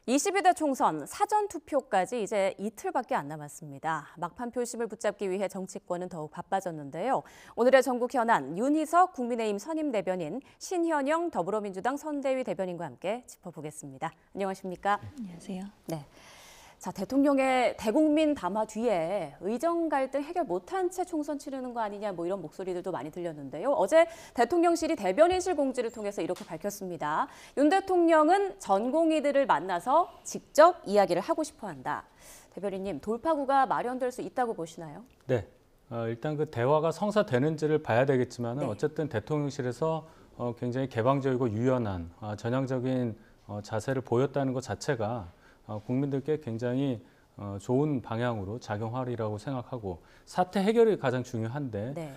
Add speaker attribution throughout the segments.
Speaker 1: 22대 총선 사전투표까지 이제 이틀밖에 안 남았습니다. 막판 표심을 붙잡기 위해 정치권은 더욱 바빠졌는데요. 오늘의 전국 현안 윤희석 국민의힘 선임 대변인, 신현영 더불어민주당 선대위 대변인과 함께 짚어보겠습니다. 안녕하십니까?
Speaker 2: 안녕하세요.
Speaker 1: 네. 자, 대통령의 대국민 담화 뒤에 의정 갈등 해결 못한 채 총선 치르는 거 아니냐 뭐 이런 목소리들도 많이 들렸는데요. 어제 대통령실이 대변인실 공지를 통해서 이렇게 밝혔습니다. 윤 대통령은 전공의들을 만나서 직접 이야기를 하고 싶어 한다. 대변인님, 돌파구가 마련될 수 있다고 보시나요?
Speaker 3: 네. 일단 그 대화가 성사되는지를 봐야 되겠지만
Speaker 1: 네.
Speaker 3: 어쨌든 대통령실에서 굉장히 개방적이고 유연한 전향적인 자세를 보였다는 것 자체가 국민들께 굉장히 좋은 방향으로 작용하리라고 생각하고 사태 해결이 가장 중요한데
Speaker 1: 네.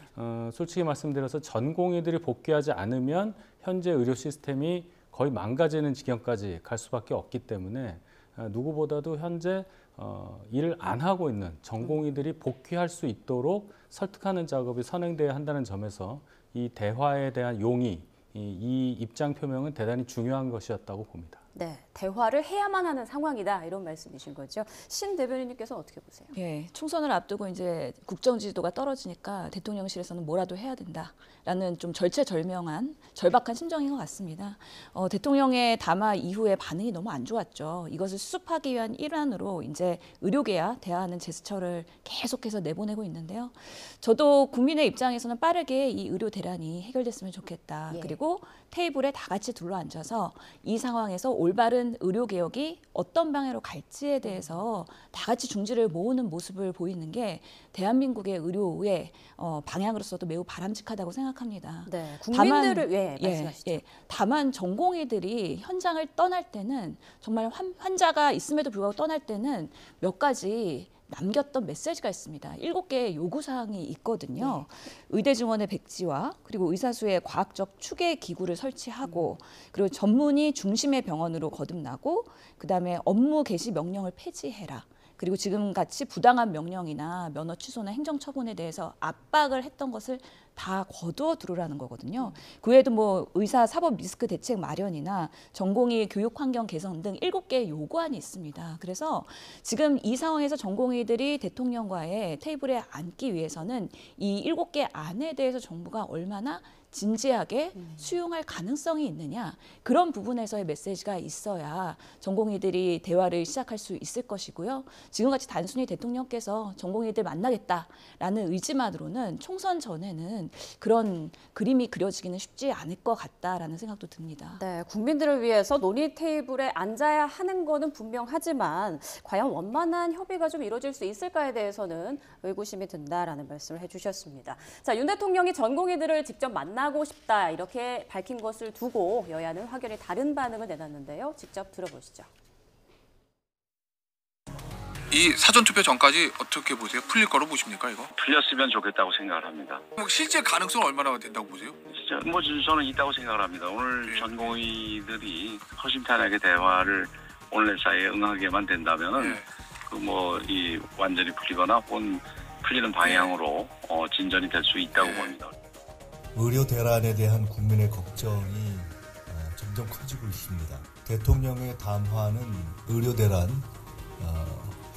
Speaker 3: 솔직히 말씀드려서 전공의들이 복귀하지 않으면 현재 의료 시스템이 거의 망가지는 지경까지 갈 수밖에 없기 때문에 누구보다도 현재 일을 안 하고 있는 전공의들이 복귀할 수 있도록 설득하는 작업이 선행돼야 한다는 점에서 이 대화에 대한 용의, 이 입장 표명은 대단히 중요한 것이었다고 봅니다.
Speaker 1: 네, 대화를 해야만 하는 상황이다 이런 말씀이신 거죠. 신 대변인님께서 어떻게 보세요?
Speaker 2: 예, 총선을 앞두고 이제 국정 지지도가 떨어지니까 대통령실에서는 뭐라도 해야 된다라는 좀 절체절명한 절박한 심정인 것 같습니다. 대통령의 담화 이후에 반응이 너무 안 좋았죠. 이것을 수습하기 위한 일환으로 이제 의료계와 대화하는 제스처를 계속해서 내보내고 있는데요. 저도 국민의 입장에서는 빠르게 이 의료 대란이 해결됐으면 좋겠다.
Speaker 1: 예.
Speaker 2: 그리고 테이블에 다 같이 둘러앉아서 이 상황에서 올바른 의료개혁이 어떤 방향으로 갈지에 대해서 다 같이 중지를 모으는 모습을 보이는 게 대한민국의 의료의 방향으로서도 매우 바람직하다고 생각합니다.
Speaker 1: 네, 국민들을 말씀하시죠.
Speaker 2: 다만 전공의들이 현장을 떠날 때는 정말 환자가 있음에도 불구하고 떠날 때는 몇 가지 남겼던 메시지가 있습니다. 7개의 요구사항이 있거든요. 의대 증원의 백지화, 그리고 의사수의 과학적 추계 기구를 설치하고, 그리고 전문의 중심의 병원으로 거듭나고, 그다음에 업무 개시 명령을 폐지해라. 그리고 지금같이 부당한 명령이나 면허 취소나 행정처분에 대해서 압박을 했던 것을 다 거두어 두라는 거거든요. 그 외에도 뭐 의사 사법 리스크 대책 마련이나 전공의 교육 환경 개선 등 7개의 요구안이 있습니다. 그래서 지금 이 상황에서 전공의들이 대통령과의 테이블에 앉기 위해서는 이 7개 안에 대해서 정부가 얼마나 진지하게 수용할 가능성이 있느냐, 그런 부분에서의 메시지가 있어야 전공의들이 대화를 시작할 수 있을 것이고요. 지금같이 단순히 대통령께서 전공의들 만나겠다라는 의지만으로는 총선 전에는 그런 그림이 그려지기는 쉽지 않을 것 같다라는 생각도 듭니다.
Speaker 1: 네, 국민들을 위해서 논의 테이블에 앉아야 하는 거는 분명하지만 과연 원만한 협의가 좀 이루어질 수 있을까에 대해서는 의구심이 든다라는 말씀을 해주셨습니다. 자, 윤 대통령이 전공의들을 직접 만나고 싶다 이렇게 밝힌 것을 두고 여야는 확연히 다른 반응을 내놨는데요. 직접 들어보시죠.
Speaker 4: 이 사전투표 전까지 어떻게 보세요? 풀릴 거로 보십니까, 이거?
Speaker 5: 풀렸으면 좋겠다고 생각을 합니다.
Speaker 4: 실제 가능성 얼마나 된다고 보세요?
Speaker 5: 진짜 저는 있다고 생각을 합니다. 오늘 전공의들이 허심탄회하게 대화를 오늘 사이에 응하게만 된다면은 이 완전히 풀리거나 혹은 풀리는 방향으로 진전이 될 수 있다고 봅니다.
Speaker 6: 의료 대란에 대한 국민의 걱정이 점점 커지고 있습니다. 대통령의 담화는 의료 대란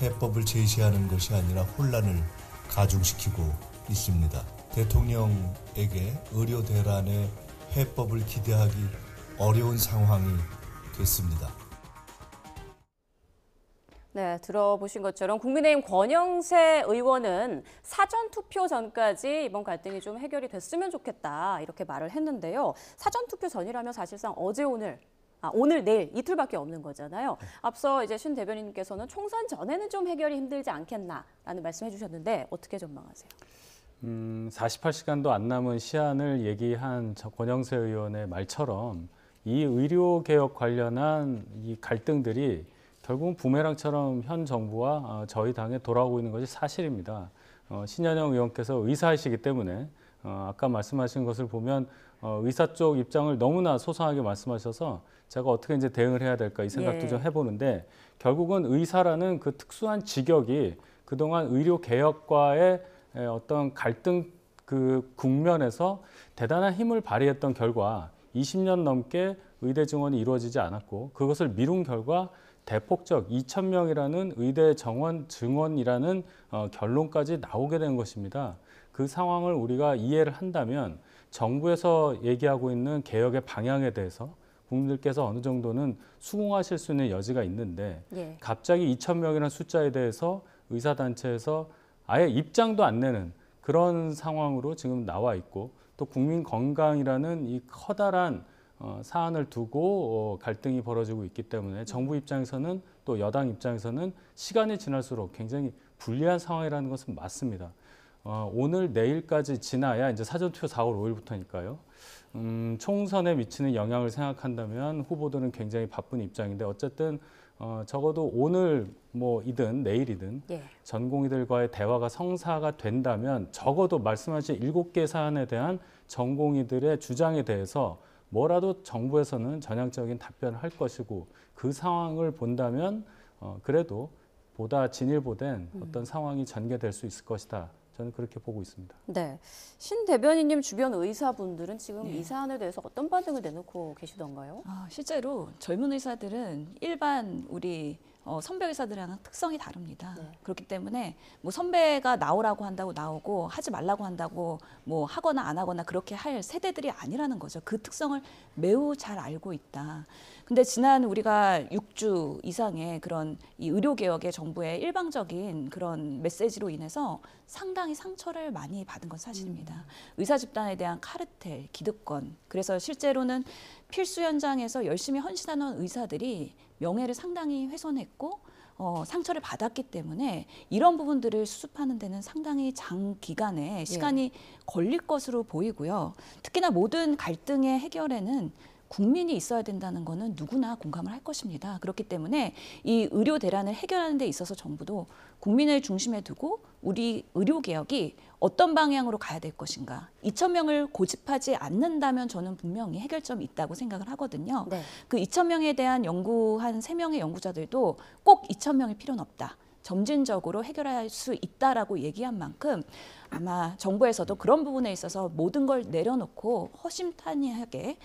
Speaker 6: 해법을 제시하는 것이 아니라 혼란을 가중시키고 있습니다. 대통령에게 의료 대란의 해법을 기대하기 어려운 상황이 됐습니다.
Speaker 1: 네, 들어보신 것처럼 국민의힘 권영세 의원은 사전투표 전까지 이번 갈등이 좀 해결이 됐으면 좋겠다 이렇게 말을 했는데요. 사전투표 전이라면 사실상 어제 오늘 내일 이틀밖에 없는 거잖아요. 앞서 이제 신 대변인님께서는 총선 전에는 좀 해결이 힘들지 않겠나라는 말씀해 주셨는데 어떻게 전망하세요?
Speaker 3: 48시간도 안 남은 시한을 얘기한 권영세 의원의 말처럼 이 의료개혁 관련한 이 갈등들이 결국은 부메랑처럼 현 정부와 저희 당에 돌아오고 있는 것이 사실입니다. 신현영 의원께서 의사이시기 때문에 아까 말씀하신 것을 보면 의사 쪽 입장을 너무나 소상하게 말씀하셔서 제가 어떻게 이제 대응을 해야 될까 이 생각도 좀 해보는데 결국은 의사라는 그 특수한 직역이 그동안 의료 개혁과의 어떤 갈등 그 국면에서 대단한 힘을 발휘했던 결과 20년 넘게 의대 증원이 이루어지지 않았고 그것을 미룬 결과 대폭적 2,000명이라는 의대 정원 증원이라는 결론까지 나오게 된 것입니다. 그 상황을 우리가 이해를 한다면 정부에서 얘기하고 있는 개혁의 방향에 대해서 국민들께서 어느 정도는 수긍하실 수 있는 여지가 있는데
Speaker 1: 예.
Speaker 3: 갑자기 2,000명이라는 숫자에 대해서 의사단체에서 아예 입장도 안 내는 그런 상황으로 지금 나와 있고 또 국민 건강이라는 이 커다란 사안을 두고 갈등이 벌어지고 있기 때문에 정부 입장에서는 또 여당 입장에서는 시간이 지날수록 굉장히 불리한 상황이라는 것은 맞습니다. 오늘 내일까지 지나야 이제 사전투표 4월 5일부터니까요. 총선에 미치는 영향을 생각한다면 후보들은 굉장히 바쁜 입장인데 어쨌든 적어도 오늘 이든 내일이든
Speaker 1: 예.
Speaker 3: 전공의들과의 대화가 성사가 된다면 적어도 말씀하신 7개 사안에 대한 전공의들의 주장에 대해서 뭐라도 정부에서는 전향적인 답변을 할 것이고 그 상황을 본다면 그래도 보다 진일보된 어떤 상황이 전개될 수 있을 것이다. 저는 그렇게 보고 있습니다.
Speaker 1: 네, 신 대변인님 주변 의사분들은 지금
Speaker 2: 네.
Speaker 1: 이 사안에 대해서 어떤 반응을 내놓고 계시던가요?
Speaker 2: 실제로 젊은 의사들은 일반 우리 선배 의사들이랑 특성이 다릅니다.
Speaker 1: 네.
Speaker 2: 그렇기 때문에 뭐 선배가 나오라고 한다고 나오고 하지 말라고 한다고 뭐 하거나 안 하거나 그렇게 할 세대들이 아니라는 거죠. 그 특성을 매우 잘 알고 있다. 근데 지난 우리가 6주 이상의 그런 이 의료개혁의 정부의 일방적인 그런 메시지로 인해서 상당히 상처를 많이 받은 건 사실입니다. 의사 집단에 대한 카르텔, 기득권. 그래서 실제로는 필수 현장에서 열심히 헌신하는 의사들이 명예를 상당히 훼손했고 상처를 받았기 때문에 이런 부분들을 수습하는 데는 상당히 장기간의 시간이 걸릴 것으로 보이고요. 특히나 모든 갈등의 해결에는 국민이 있어야 된다는 거는 누구나 공감을 할 것입니다. 그렇기 때문에 이 의료 대란을 해결하는 데 있어서 정부도 국민을 중심에 두고 우리 의료개혁이 어떤 방향으로 가야 될 것인가. 2,000명을 고집하지 않는다면 저는 분명히 해결점이 있다고 생각을 하거든요.
Speaker 1: 네.
Speaker 2: 그 2,000명에 대한 연구한 3명의 연구자들도 꼭 2,000명일 필요는 없다. 점진적으로 해결할 수 있다라고 얘기한 만큼 아마 정부에서도 그런 부분에 있어서 모든 걸 내려놓고 허심탄회하게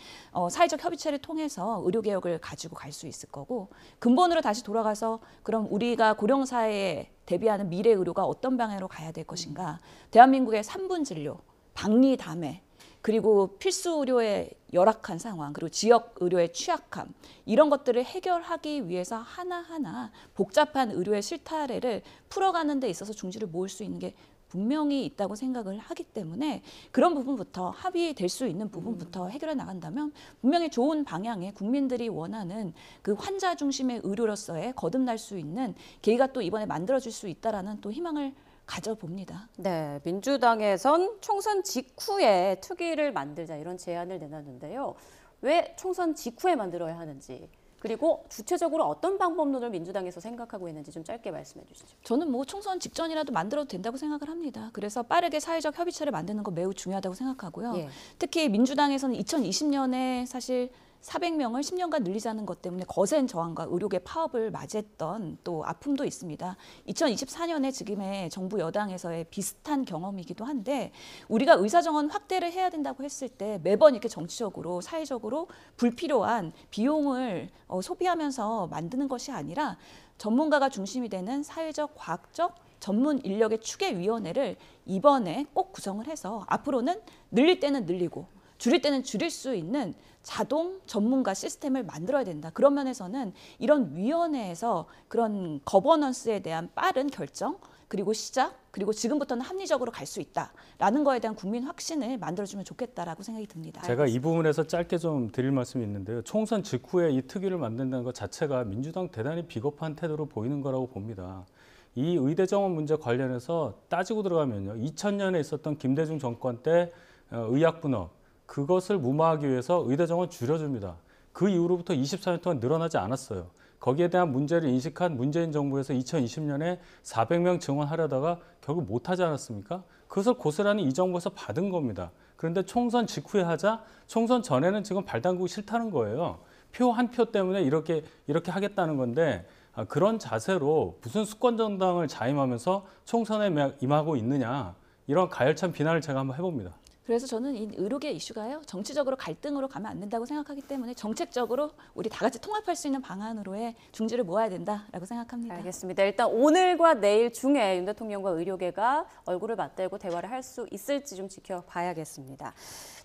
Speaker 2: 사회적 협의체를 통해서 의료개혁을 가지고 갈 수 있을 거고 근본으로 다시 돌아가서 그럼 우리가 고령사회에 대비하는 미래 의료가 어떤 방향으로 가야 될 것인가. 대한민국의 3분 진료, 박리담회 그리고 필수 의료의 열악한 상황, 그리고 지역 의료의 취약함 이런 것들을 해결하기 위해서 하나하나 복잡한 의료의 실타래를 풀어가는 데 있어서 중지를 모을 수 있는 게 분명히 있다고 생각을 하기 때문에 그런 부분부터 합의될 수 있는 부분부터 해결해 나간다면 분명히 좋은 방향에 국민들이 원하는 그 환자 중심의 의료로서의 거듭날 수 있는 계기가 또 이번에 만들어질 수 있다라는 또 희망을 가져봅니다.
Speaker 1: 네, 민주당에선 총선 직후에 특위를 만들자 이런 제안을 내놨는데요. 왜 총선 직후에 만들어야 하는지 그리고 구체적으로 어떤 방법론을 민주당에서 생각하고 있는지 좀 짧게 말씀해 주시죠.
Speaker 2: 저는 뭐 총선 직전이라도 만들어도 된다고 생각을 합니다. 그래서 빠르게 사회적 협의체를 만드는 거 매우 중요하다고 생각하고요.
Speaker 1: 예.
Speaker 2: 특히 민주당에서는 2020년에 사실 400명을 10년간 늘리자는 것 때문에 거센 저항과 의료계 파업을 맞이했던 또 아픔도 있습니다. 2024년에 지금의 정부 여당에서의 비슷한 경험이기도 한데 우리가 의사정원 확대를 해야 된다고 했을 때 매번 이렇게 정치적으로 사회적으로 불필요한 비용을 소비하면서 만드는 것이 아니라 전문가가 중심이 되는 사회적, 과학적 전문 인력의 추계위원회를 이번에 꼭 구성을 해서 앞으로는 늘릴 때는 늘리고 줄일 때는 줄일 수 있는 자동 전문가 시스템을 만들어야 된다. 그런 면에서는 이런 위원회에서 그런 거버넌스에 대한 빠른 결정 그리고 시작 그리고 지금부터는 합리적으로 갈 수 있다라는 거에 대한 국민 확신을 만들어주면 좋겠다라고 생각이 듭니다.
Speaker 3: 제가 이 부분에서 짧게 좀 드릴 말씀이 있는데요. 총선 직후에 이 특위를 만든다는 것 자체가 민주당 대단히 비겁한 태도로 보이는 거라고 봅니다. 이 의대 정원 문제 관련해서 따지고 들어가면요. 2000년에 있었던 김대중 정권 때 의약분업 그것을 무마하기 위해서 의대 정원 줄여줍니다. 그 이후로부터 24년 동안 늘어나지 않았어요. 거기에 대한 문제를 인식한 문재인 정부에서 2020년에 400명 증원하려다가 결국 못하지 않았습니까? 그것을 고스란히 이 정부에서 받은 겁니다. 그런데 총선 직후에 하자 총선 전에는 지금 발 담그기 싫다는 거예요. 표 한 표 때문에 이렇게 하겠다는 건데 그런 자세로 무슨 수권정당을 자임하면서 총선에 임하고 있느냐 이런 가열찬 비난을 제가 한번 해봅니다.
Speaker 2: 그래서 저는 이 의료계 이슈가요, 정치적으로 갈등으로 가면 안 된다고 생각하기 때문에 정책적으로 우리 다 같이 통합할 수 있는 방안으로의 중지를 모아야 된다라고 생각합니다.
Speaker 1: 알겠습니다. 일단 오늘과 내일 중에 윤 대통령과 의료계가 얼굴을 맞대고 대화를 할 수 있을지 좀 지켜봐야겠습니다.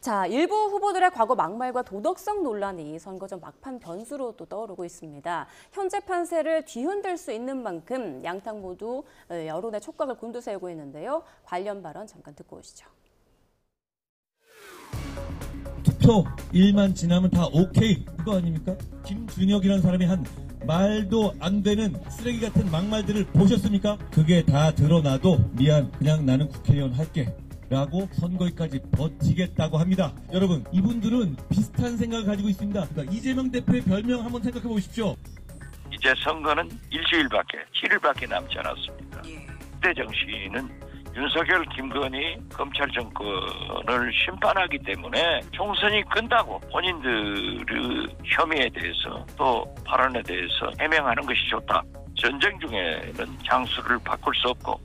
Speaker 1: 자, 일부 후보들의 과거 막말과 도덕성 논란이 선거 전 막판 변수로 또 떠오르고 있습니다. 현재 판세를 뒤흔들 수 있는 만큼 양당 모두 여론의 촉각을 곤두세우고 있는데요. 관련 발언 잠깐 듣고 오시죠.
Speaker 7: 투표일만 지나면 다 오케이 이거 아닙니까? 김준혁이라는 사람이 한 말도 안 되는 쓰레기 같은 막말들을 보셨습니까? 그게 다 드러나도 미안 그냥 나는 국회의원 할게 라고 선거에까지 버티겠다고 합니다. 여러분 이분들은 비슷한 생각을 가지고 있습니다. 그러니까 이재명 대표의 별명 한번 생각해 보십시오.
Speaker 5: 이제 선거는 일주일밖에 7일밖에 남지 않았습니다. 그때 정신은 윤석열, 김건희 검찰 정권을 심판하기 때문에 총선이 끝나고 본인들의 혐의에 대해서 또 발언에 대해서 해명하는 것이 좋다. 전쟁 중에는 장수를 바꿀 수 없고.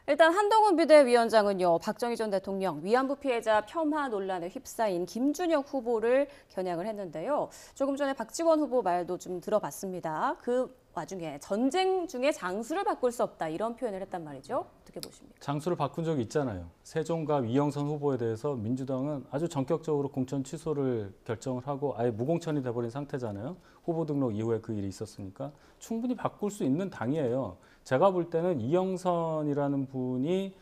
Speaker 1: 일단 한동훈 비대위원장은요, 박정희 전 대통령 위안부 피해자 폄하 논란에 휩싸인 김준혁 후보를 겨냥을 했는데요. 조금 전에 박지원 후보 말도 좀 들어봤습니다. 그 와중에 전쟁 중에 장수를 바꿀 수 없다 이런 표현을 했단 말이죠. 어떻게 보십니까?
Speaker 3: 장수를 바꾼 적이 있잖아요. 세종과 이영선 후보에 대해서 민주당은 아주 전격적으로 공천 취소를 결정을 하고 아예 무공천이 돼버린 상태잖아요. 후보 등록 이후에 그 일이 있었으니까 충분히 바꿀 수 있는 당이에요. 제가 볼 때는 이영선이라는 분이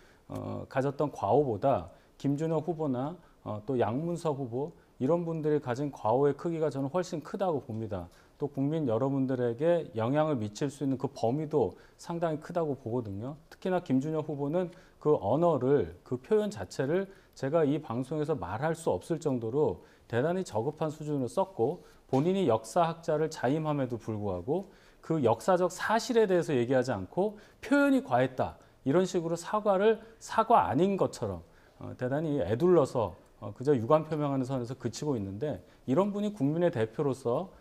Speaker 3: 가졌던 과오보다 김준혁 후보나 또 양문석 후보 이런 분들이 가진 과오의 크기가 저는 훨씬 크다고 봅니다. 또 국민 여러분들에게 영향을 미칠 수 있는 그 범위도 상당히 크다고 보거든요. 특히나 김준혁 후보는 그 언어를, 그 표현 자체를 제가 이 방송에서 말할 수 없을 정도로 대단히 저급한 수준으로 썼고 본인이 역사학자를 자임함에도 불구하고 그 역사적 사실에 대해서 얘기하지 않고 표현이 과했다. 이런 식으로 사과 아닌 것처럼 대단히 애둘러서 그저 유감 표명하는 선에서 그치고 있는데 이런 분이 국민의 대표로서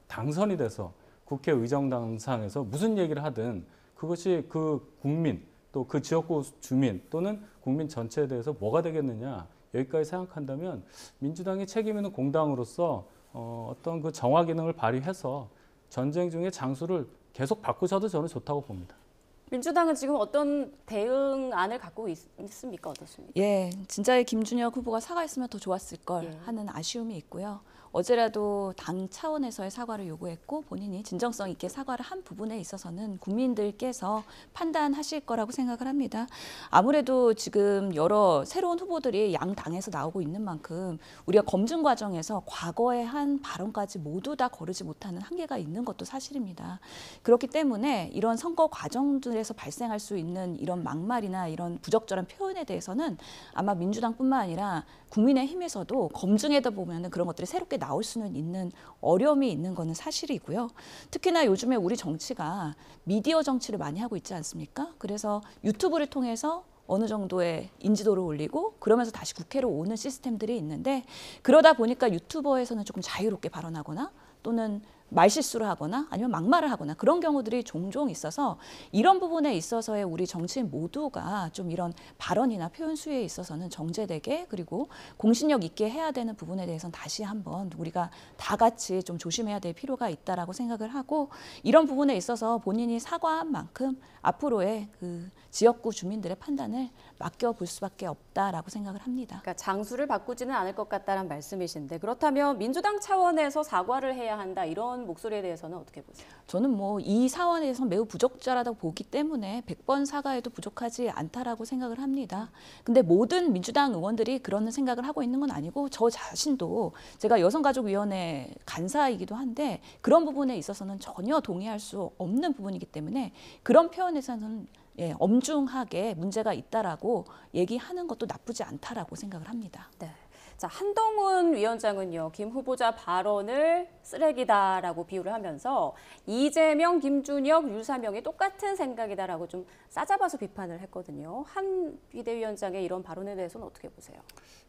Speaker 3: 당선이 돼서 국회의정당상에서 무슨 얘기를 하든 그것이 그 국민 또 그 지역구 주민 또는 국민 전체에 대해서 뭐가 되겠느냐 여기까지 생각한다면 민주당이 책임 있는 공당으로서 어떤 그 정화 기능을 발휘해서 전쟁 중에 장수를 계속 바꾸셔도 저는 좋다고 봅니다.
Speaker 1: 민주당은 지금 어떤 대응안을 갖고 있습니까? 어떻습니까?
Speaker 2: 예, 진짜 김준혁 후보가 사과했으면 더 좋았을 걸 하는 아쉬움이 있고요. 어제라도 당 차원에서의 사과를 요구했고 본인이 진정성 있게 사과를 한 부분에 있어서는 국민들께서 판단하실 거라고 생각을 합니다. 아무래도 지금 여러 새로운 후보들이 양 당에서 나오고 있는 만큼 우리가 검증 과정에서 과거에 한 발언까지 모두 다 거르지 못하는 한계가 있는 것도 사실입니다. 그렇기 때문에 이런 선거 과정들에서 발생할 수 있는 이런 막말이나 이런 부적절한 표현에 대해서는 아마 민주당뿐만 아니라 국민의힘에서도 검증하다 보면 그런 것들이 새롭게 나올 수는 있는 어려움이 있는 거는 사실이고요. 특히나 요즘에 우리 정치가 미디어 정치를 많이 하고 있지 않습니까? 그래서 유튜브를 통해서 어느 정도의 인지도를 올리고 그러면서 다시 국회로 오는 시스템들이 있는데 그러다 보니까 유튜버에서는 조금 자유롭게 발언하거나 또는 말실수를 하거나 아니면 막말을 하거나 그런 경우들이 종종 있어서 이런 부분에 있어서의 우리 정치인 모두가 좀 이런 발언이나 표현 수위에 있어서는 정제되게 그리고 공신력 있게 해야 되는 부분에 대해서는 다시 한번 우리가 다 같이 좀 조심해야 될 필요가 있다라고 생각을 하고 이런 부분에 있어서 본인이 사과한 만큼 앞으로의 그 지역구 주민들의 판단을 맡겨볼 수밖에 없다라고 생각을 합니다.
Speaker 1: 그러니까 장수를 바꾸지는 않을 것 같다는 말씀이신데 그렇다면 민주당 차원에서 사과를 해야 한다 이런 목소리에 대해서는 어떻게 보세요?
Speaker 2: 저는 뭐 이 사안에서 매우 부적절하다고 보기 때문에 100번 사과해도 부족하지 않다라고 생각을 합니다. 근데 모든 민주당 의원들이 그런 생각을 하고 있는 건 아니고 저 자신도 제가 여성가족위원회 간사이기도 한데 그런 부분에 있어서는 전혀 동의할 수 없는 부분이기 때문에 그런 표현에서는 엄중하게 문제가 있다라고 얘기하는 것도 나쁘지 않다라고 생각을 합니다.
Speaker 1: 네. 자, 한동훈 위원장은요, 김 후보자 발언을 쓰레기다라고 비유를 하면서 이재명, 김준혁, 유사명이 똑같은 생각이다라고 좀 싸잡아서 비판을 했거든요. 한 비대위원장의 이런 발언에 대해서는 어떻게 보세요?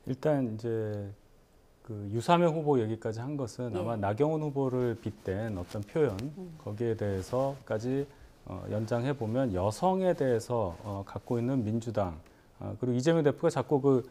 Speaker 3: 일단 이제 그 유사명 후보 얘기까지 한 것은 아마 나경원 후보를 빗댄 어떤 표현 거기에 대해서까지 연장해 보면 여성에 대해서 갖고 있는 민주당 그리고 이재명 대표가 자꾸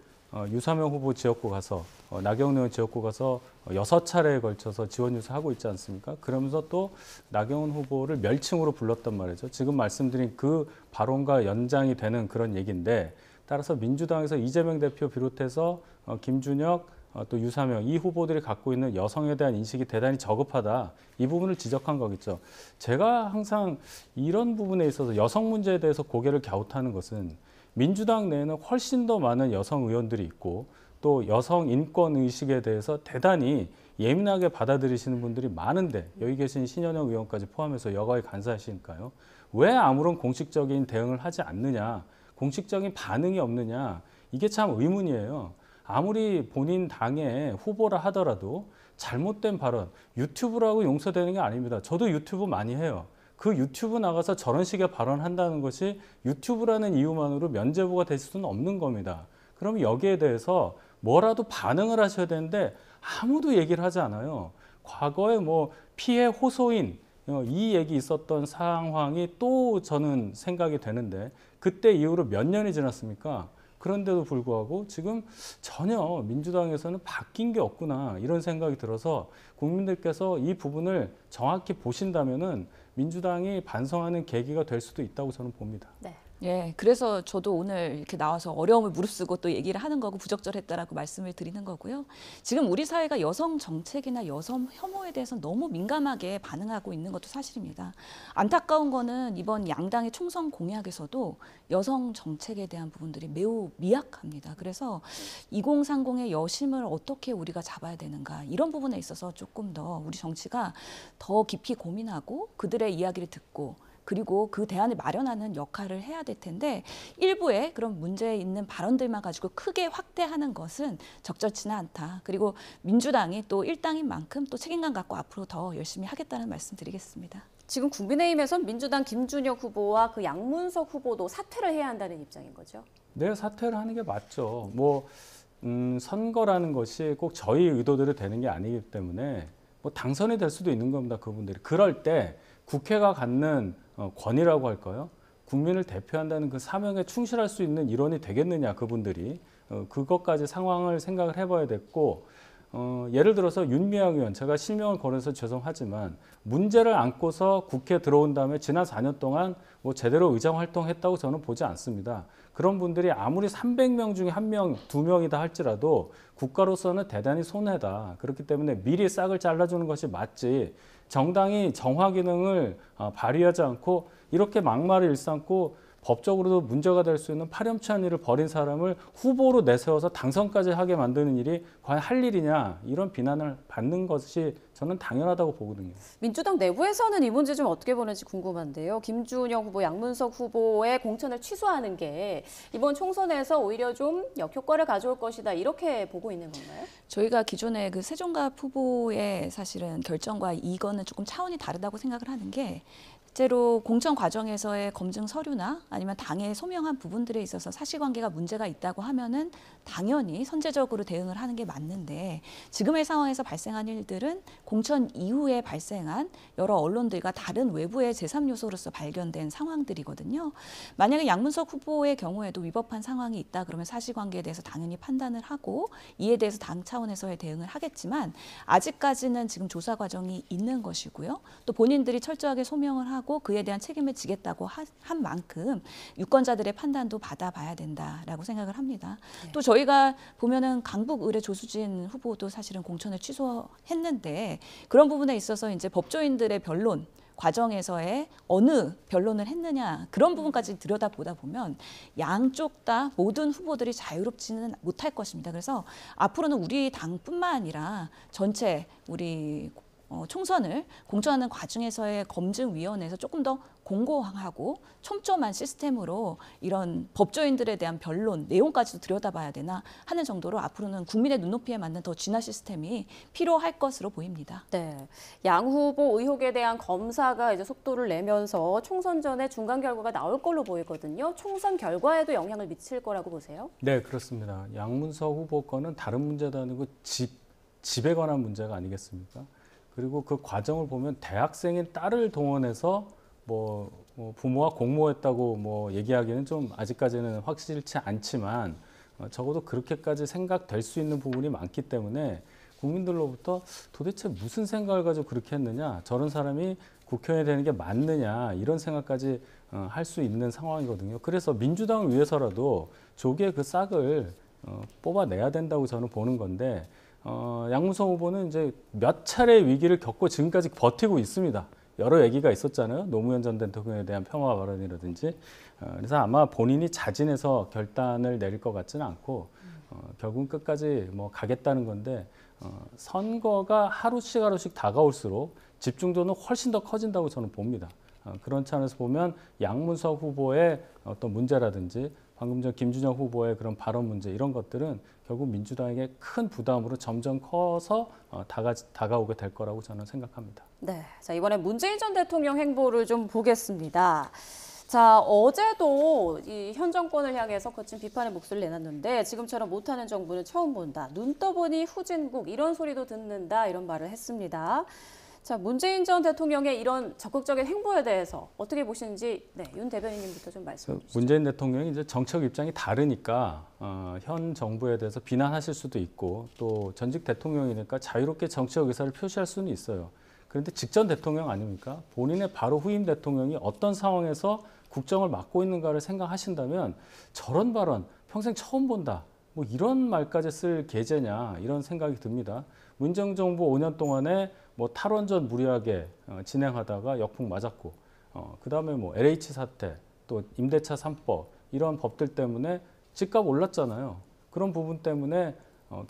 Speaker 3: 유사명 후보 지역구 가서 나경원 의원 지역구 가서 6차례에 걸쳐서 지원 유세하고 있지 않습니까? 그러면서 또 나경원 후보를 멸칭으로 불렀단 말이죠. 지금 말씀드린 그 발언과 연장이 되는 그런 얘기인데, 따라서 민주당에서 이재명 대표 비롯해서 김준혁 또 유사명 이 후보들이 갖고 있는 여성에 대한 인식이 대단히 저급하다. 이 부분을 지적한 거겠죠. 제가 항상 이런 부분에 있어서 여성 문제에 대해서 고개를 갸웃하는 것은 민주당 내에는 훨씬 더 많은 여성 의원들이 있고 또 여성 인권 의식에 대해서 대단히 예민하게 받아들이시는 분들이 많은데, 여기 계신 신현영 의원까지 포함해서 여가에 간사하시니까요. 왜 아무런 공식적인 대응을 하지 않느냐, 공식적인 반응이 없느냐, 이게 참 의문이에요. 아무리 본인 당의 후보라 하더라도 잘못된 발언, 유튜브라고 용서되는 게 아닙니다. 저도 유튜브 많이 해요. 그 유튜브 나가서 저런 식의 발언한다는 것이 유튜브라는 이유만으로 면죄부가 될 수는 없는 겁니다. 그럼 여기에 대해서 뭐라도 반응을 하셔야 되는데 아무도 얘기를 하지 않아요. 과거에 뭐 피해 호소인 이 얘기 있었던 상황이 또 저는 생각이 되는데, 그때 이후로 몇 년이 지났습니까? 그런데도 불구하고 지금 전혀 민주당에서는 바뀐 게 없구나, 이런 생각이 들어서 국민들께서 이 부분을 정확히 보신다면은 민주당이 반성하는 계기가 될 수도 있다고 저는 봅니다.
Speaker 1: 네.
Speaker 2: 예, 그래서 저도 오늘 이렇게 나와서 어려움을 무릅쓰고 또 얘기를 하는 거고 부적절했다라고 말씀을 드리는 거고요. 지금 우리 사회가 여성 정책이나 여성 혐오에 대해서 너무 민감하게 반응하고 있는 것도 사실입니다. 안타까운 거는 이번 양당의 총선 공약에서도 여성 정책에 대한 부분들이 매우 미약합니다. 그래서 2030의 여심을 어떻게 우리가 잡아야 되는가, 이런 부분에 있어서 조금 더 우리 정치가 더 깊이 고민하고 그들의 이야기를 듣고 그리고 그 대안을 마련하는 역할을 해야 될 텐데, 일부의 그런 문제 있는 발언들만 가지고 크게 확대하는 것은 적절치는 않다. 그리고 민주당이 또 일당인 만큼 또 책임감 갖고 앞으로 더 열심히 하겠다는 말씀 드리겠습니다.
Speaker 1: 지금 국민의힘에선 민주당 김준혁 후보와 그 양문석 후보도 사퇴를 해야 한다는 입장인 거죠?
Speaker 3: 네, 사퇴를 하는 게 맞죠. 선거라는 것이 꼭 저희 의도대로 되는 게 아니기 때문에 당선이 될 수도 있는 겁니다, 그분들이. 그럴 때 국회가 갖는 권위라고 할까요? 국민을 대표한다는 그 사명에 충실할 수 있는 일원이 되겠느냐, 그분들이. 그것까지 상황을 생각을 해봐야 됐고, 예를 들어서 윤미향 의원, 제가 실명을 거론해서 죄송하지만 문제를 안고서 국회에 들어온 다음에 지난 4년 동안 제대로 의정 활동했다고 저는 보지 않습니다. 그런 분들이 아무리 300명 중에 1명, 2명이다 할지라도 국가로서는 대단히 손해다. 그렇기 때문에 미리 싹을 잘라주는 것이 맞지, 정당이 정화 기능을 발휘하지 않고 이렇게 막말을 일삼고 법적으로도 문제가 될 수 있는 파렴치한 일을 벌인 사람을 후보로 내세워서 당선까지 하게 만드는 일이 과연 할 일이냐, 이런 비난을 받는 것이 저는 당연하다고 보거든요.
Speaker 1: 민주당 내부에서는 이 문제 좀 어떻게 보는지 궁금한데요. 김준혁 후보, 양문석 후보의 공천을 취소하는 게 이번 총선에서 오히려 좀 역효과를 가져올 것이다, 이렇게 보고 있는 건가요?
Speaker 2: 저희가 기존에 그 세종갑 후보의 사실은 결정과 이거는 조금 차원이 다르다고 생각을 하는 게, 실제로 공천 과정에서의 검증 서류나 아니면 당에 소명한 부분들에 있어서 사실관계가 문제가 있다고 하면은 당연히 선제적으로 대응을 하는 게 맞는데, 지금의 상황에서 발생한 일들은 공천 이후에 발생한 여러 언론들과 다른 외부의 제3요소로서 발견된 상황들이거든요. 만약에 양문석 후보의 경우에도 위법한 상황이 있다 그러면 사실관계에 대해서 당연히 판단을 하고 이에 대해서 당 차원에서의 대응을 하겠지만, 아직까지는 지금 조사 과정이 있는 것이고요. 또 본인들이 철저하게 소명을 하고 그에 대한 책임을 지겠다고 한 만큼 유권자들의 판단도 받아봐야 된다라고 생각을 합니다.
Speaker 1: 네.
Speaker 2: 또 저희가 보면은 강북 의뢰 조수진 후보도 사실은 공천을 취소했는데, 그런 부분에 있어서 이제 법조인들의 변론 과정에서의 어느 변론을 했느냐, 그런 부분까지 들여다보다 보면 양쪽 다 모든 후보들이 자유롭지는 못할 것입니다. 그래서 앞으로는 우리 당뿐만 아니라 전체 우리 총선을 공천하는 과정에서의 검증위원회에서 조금 더 공고하고 촘촘한 시스템으로 이런 법조인들에 대한 변론 내용까지도 들여다봐야 되나 하는 정도로 앞으로는 국민의 눈높이에 맞는 더 진화 시스템이 필요할 것으로 보입니다.
Speaker 1: 네, 양 후보 의혹에 대한 검사가 이제 속도를 내면서 총선 전에 중간 결과가 나올 걸로 보이거든요. 총선 결과에도 영향을 미칠 거라고 보세요?
Speaker 3: 네, 그렇습니다. 양문석 후보 건은 다른 문제도 아니고 집에 관한 문제가 아니겠습니까? 그리고 그 과정을 보면 대학생인 딸을 동원해서 뭐 부모와 공모했다고 뭐 얘기하기는 좀 아직까지는 확실치 않지만 적어도 그렇게까지 생각될 수 있는 부분이 많기 때문에 국민들로부터 도대체 무슨 생각을 가지고 그렇게 했느냐, 저런 사람이 국회의원이 되는 게 맞느냐, 이런 생각까지 할 수 있는 상황이거든요. 그래서 민주당을 위해서라도 조기에 그 싹을 뽑아내야 된다고 저는 보는 건데, 양문석 후보는 이제 몇 차례의 위기를 겪고 지금까지 버티고 있습니다. 여러 얘기가 있었잖아요. 노무현 전 대통령에 대한 폄하 발언이라든지. 그래서 아마 본인이 자진해서 결단을 내릴 것 같지는 않고 결국은 끝까지 뭐 가겠다는 건데, 선거가 하루씩 다가올수록 집중도는 훨씬 더 커진다고 저는 봅니다. 그런 차원에서 보면 양문석 후보의 어떤 문제라든지 방금 전 김준영 후보의 그런 발언 문제, 이런 것들은 결국 민주당에게 큰 부담으로 점점 커서 다가오게 될 거라고 저는 생각합니다.
Speaker 1: 네, 자, 이번에 문재인 전 대통령 행보를 좀 보겠습니다. 자, 어제도 이 현 정권을 향해서 거친 비판의 목소리를 내놨는데, 지금처럼 못하는 정부는 처음 본다, 눈 떠보니 후진국, 이런 소리도 듣는다, 이런 말을 했습니다. 자, 문재인 전 대통령의 이런 적극적인 행보에 대해서 어떻게 보시는지, 네, 윤 대변인님부터 좀 말씀해 주시죠.
Speaker 3: 문재인 대통령이 이제 정책 입장이 다르니까 현 정부에 대해서 비난하실 수도 있고, 또 전직 대통령이니까 자유롭게 정치적 의사를 표시할 수는 있어요. 그런데 직전 대통령 아닙니까? 본인의 바로 후임 대통령이 어떤 상황에서 국정을 맡고 있는가를 생각하신다면 저런 발언 평생 처음 본다, 뭐 이런 말까지 쓸 계제냐, 이런 생각이 듭니다. 문재인 정부 5년 동안에 뭐 탈원전 무리하게 진행하다가 역풍 맞았고, 그다음에 뭐 LH 사태, 또 임대차 3법, 이런 법들 때문에 집값 올랐잖아요. 그런 부분 때문에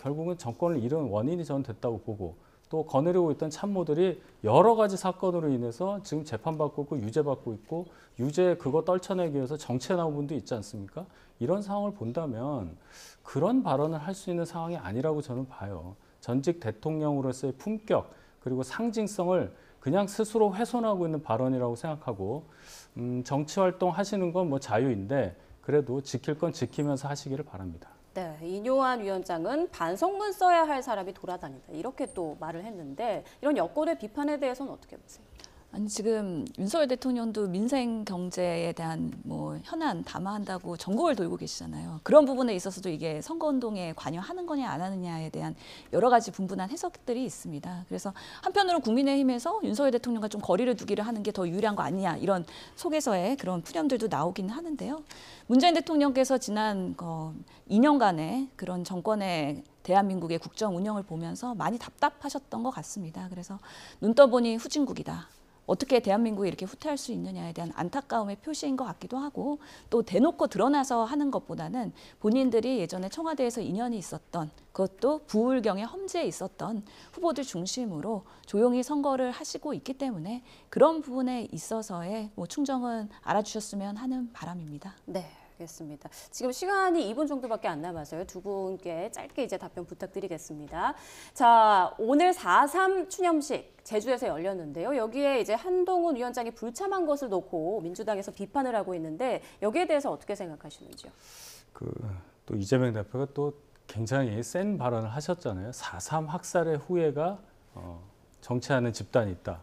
Speaker 3: 결국은 정권을 잃은 원인이 저는 됐다고 보고, 또 거느리고 있던 참모들이 여러 가지 사건으로 인해서 지금 재판받고 있고 유죄받고 있고, 유죄 그거 떨쳐내기 위해서 정치에 나온 분도 있지 않습니까? 이런 상황을 본다면 그런 발언을 할 수 있는 상황이 아니라고 저는 봐요. 전직 대통령으로서의 품격 그리고 상징성을 그냥 스스로 훼손하고 있는 발언이라고 생각하고, 정치 활동 하시는 건 뭐 자유인데 그래도 지킬 건 지키면서 하시기를 바랍니다.
Speaker 1: 네, 이뇨한 위원장은 반성문 써야 할 사람이 돌아다닌다, 이렇게 또 말을 했는데, 이런 여권의 비판에 대해서는 어떻게 보세요?
Speaker 2: 아니, 지금 윤석열 대통령도 민생 경제에 대한 뭐 현안 담화한다고 전국을 돌고 계시잖아요. 그런 부분에 있어서도 이게 선거운동에 관여하는 거냐 안 하느냐에 대한 여러 가지 분분한 해석들이 있습니다. 그래서 한편으로 국민의힘에서 윤석열 대통령과 좀 거리를 두기를 하는 게 더 유리한 거 아니냐, 이런 속에서의 그런 푸념들도 나오기는 하는데요. 문재인 대통령께서 지난 2년간의 그런 정권의 대한민국의 국정 운영을 보면서 많이 답답하셨던 것 같습니다. 그래서 눈 떠보니 후진국이다, 어떻게 대한민국이 이렇게 후퇴할 수 있느냐에 대한 안타까움의 표시인 것 같기도 하고, 또 대놓고 드러나서 하는 것보다는 본인들이 예전에 청와대에서 인연이 있었던, 그것도 부울경의 험지에 있었던 후보들 중심으로 조용히 선거를 하시고 있기 때문에 그런 부분에 있어서의 뭐 충정은 알아주셨으면 하는 바람입니다.
Speaker 1: 네, 알겠습니다. 지금 시간이 2분 정도밖에 안 남아서요. 두 분께 짧게 이제 답변 부탁드리겠습니다. 자, 오늘 4.3 추념식 제주에서 열렸는데요. 여기에 이제 한동훈 위원장이 불참한 것을 놓고 민주당에서 비판을 하고 있는데, 여기에 대해서 어떻게 생각하시는지요?
Speaker 3: 또 이재명 대표가 또 굉장히 센 발언을 하셨잖아요. 4.3 학살의 후예가 정치하는 집단이 있다,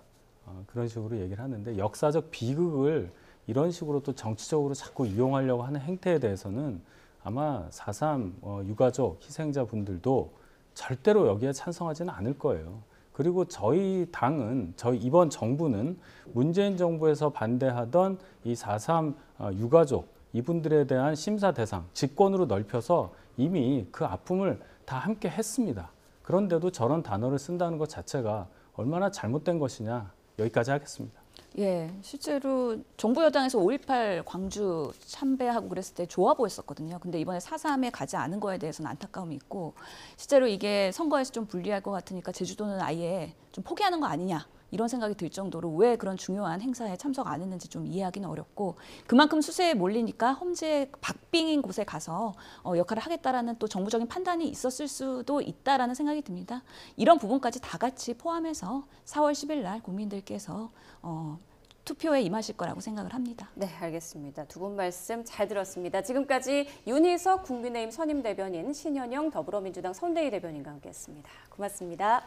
Speaker 3: 그런 식으로 얘기를 하는데, 역사적 비극을 이런 식으로 또 정치적으로 자꾸 이용하려고 하는 행태에 대해서는 아마 4.3 유가족 희생자분들도 절대로 여기에 찬성하지는 않을 거예요. 그리고 저희 당은, 저희 이번 정부는 문재인 정부에서 반대하던 이 4.3 유가족, 이분들에 대한 심사 대상, 직권으로 넓혀서 이미 그 아픔을 다 함께 했습니다. 그런데도 저런 단어를 쓴다는 것 자체가 얼마나 잘못된 것이냐, 여기까지 하겠습니다.
Speaker 2: 예, 실제로 정부 여당에서 5.18 광주 참배하고 그랬을 때 좋아 보였었거든요. 근데 이번에 4.3에 가지 않은 거에 대해서는 안타까움이 있고, 실제로 이게 선거에서 좀 불리할 것 같으니까 제주도는 아예 좀 포기하는 거 아니냐, 이런 생각이 들 정도로 왜 그런 중요한 행사에 참석 안 했는지 좀 이해하기는 어렵고, 그만큼 수세에 몰리니까 험지의 박빙인 곳에 가서 역할을 하겠다라는 또 정부적인 판단이 있었을 수도 있다라는 생각이 듭니다. 이런 부분까지 다 같이 포함해서 4월 10일 날 국민들께서 투표에 임하실 거라고 생각을 합니다.
Speaker 1: 네, 알겠습니다. 두 분 말씀 잘 들었습니다. 지금까지 윤희석 국민의힘 선임대변인, 신현영 더불어민주당 선대위 대변인과 함께했습니다. 고맙습니다.